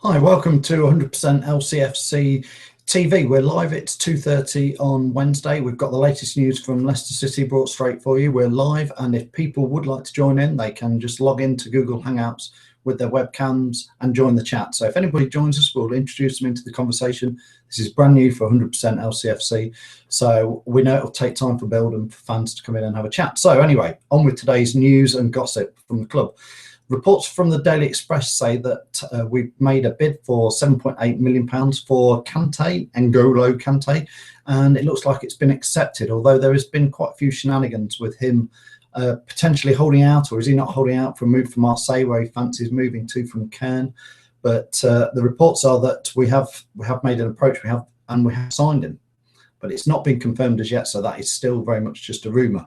Hi, welcome to 100% LCFC TV. We're live. It's 2:30 on Wednesday. We've got the latest news from Leicester City brought straight for you. We're live, and if people would like to join in, they can just log into Google Hangouts with their webcams and join the chat. So if anybody joins us, we'll introduce them into the conversation. This is brand new for 100% LCFC, so we know it'll take time for build and for fans to come in and have a chat. So anyway, on with today's news and gossip from the club. Reports from the Daily Express say that we've made a bid for £7.8 million for Kante, N'Golo Kante, and it looks like it's been accepted, although there has been quite a few shenanigans with him potentially holding out, or is he not holding out for a move from Marseille, where he fancies moving to from Caen. But the reports are that we have made an approach, we have signed him, but it's not been confirmed as yet, so that is still very much just a rumour.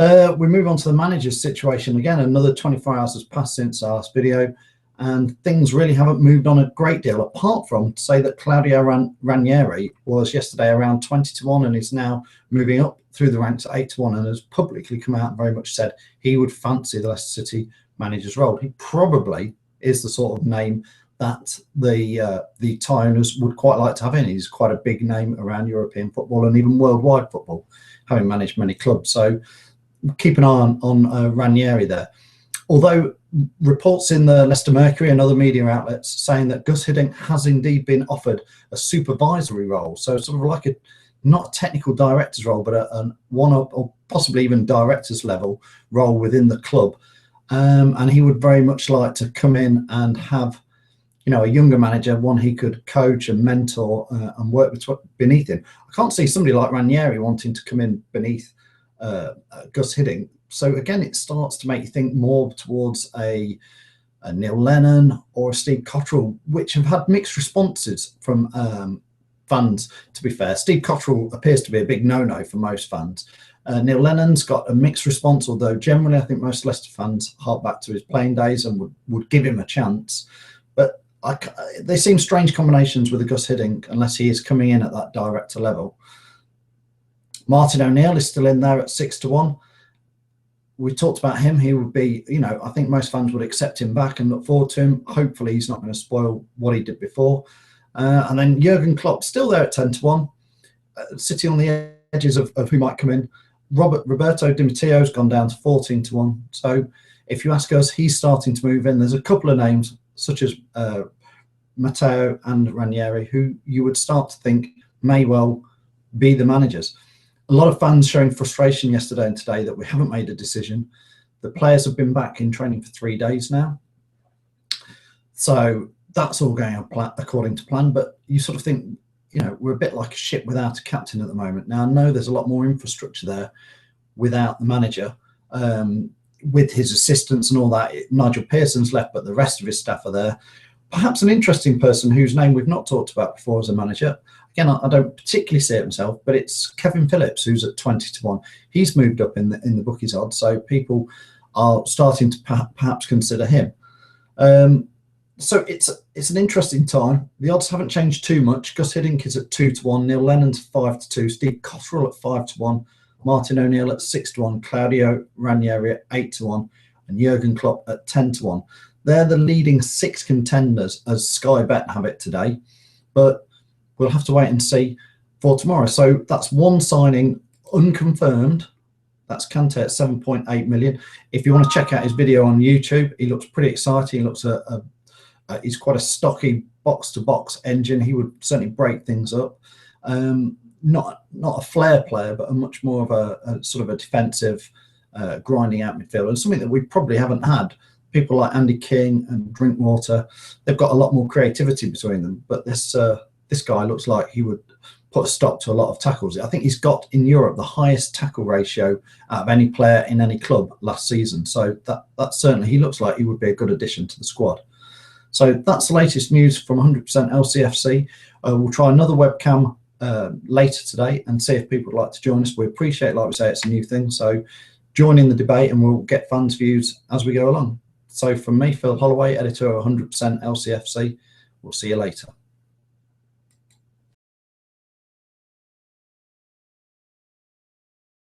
We move on to the manager's situation. Again, another 24 hours has passed since our last video, and things really haven't moved on a great deal, apart from to say that Claudio Ranieri was yesterday around 20-1 and is now moving up through the ranks at 8-1, and has publicly come out and very much said he would fancy the Leicester City manager's role. He probably is the sort of name that the tie owners would quite like to have in. He's quite a big name around European football and even worldwide football, having managed many clubs. So keep an eye on Ranieri there. Although reports in the Leicester Mercury and other media outlets saying that Guus Hiddink has indeed been offered a supervisory role, so sort of like a not a technical director's role, but a one up or possibly even director's level role within the club, and he would very much like to come in and have, you know, a younger manager, one he could coach and mentor and work beneath him. I can't see somebody like Ranieri wanting to come in beneath Guus Hiddink. So again, it starts to make you think more towards a Neil Lennon or a Steve Cotterill, which have had mixed responses from fans, to be fair. Steve Cotterill appears to be a big no-no for most fans. Neil Lennon's got a mixed response, although generally I think most Leicester fans hark back to his playing days and would give him a chance. But they seem strange combinations with a Guus Hiddink, unless he is coming in at that director level. Martin O'Neill is still in there at 6-1. We talked about him. He would be, you know, I think most fans would accept him back and look forward to him. Hopefully he's not going to spoil what he did before. And then Jurgen Klopp still there at 10-1, sitting on the edges of who might come in. Roberto Di Matteo's gone down to 14-1. So if you ask us, he's starting to move in. There's a couple of names, such as Matteo and Ranieri, who you would start to think may well be the managers. A lot of fans showing frustration yesterday and today that we haven't made a decision. The players have been back in training for 3 days now, so that's all going according to plan. But you sort of think, you know, we're a bit like a ship without a captain at the moment. Now, I know there's a lot more infrastructure there without the manager, with his assistants and all that. Nigel Pearson's left, but the rest of his staff are there. Perhaps an interesting person whose name we've not talked about before as a manager. Again, I don't particularly see it myself, but it's Kevin Phillips, who's at 20-1. He's moved up in the bookies odds, so people are starting to perhaps consider him. So it's an interesting time. The odds haven't changed too much. Guus Hiddink is at 2-1. Neil Lennon's 5-2. Steve Cotterill at 5-1. Martin O'Neill at 6-1. Claudio Ranieri at 8-1. And Jurgen Klopp at 10-1. They're the leading 6 contenders as Sky Bet have it today, but we'll have to wait and see for tomorrow. So that's one signing unconfirmed. That's Kante at 7.8 million. If you want to check out his video on YouTube, he looks pretty exciting. He looks he's quite a stocky box-to-box engine. He would certainly break things up. Not a flair player, but a much more of a sort of a defensive, grinding out midfielder, and something that we probably haven't had. People like Andy King and Drinkwater, they've got a lot more creativity between them. But this guy looks like he would put a stop to a lot of tackles. I think he's got in Europe the highest tackle ratio out of any player in any club last season. So that certainly, he looks like he would be a good addition to the squad. So that's the latest news from 100% LCFC. We'll try another webcam later today and see if people would like to join us. We appreciate, like we say, it's a new thing. So join in the debate and we'll get fans' views as we go along. So from me, Phil Holloway, editor of 100% LCFC, we'll see you later.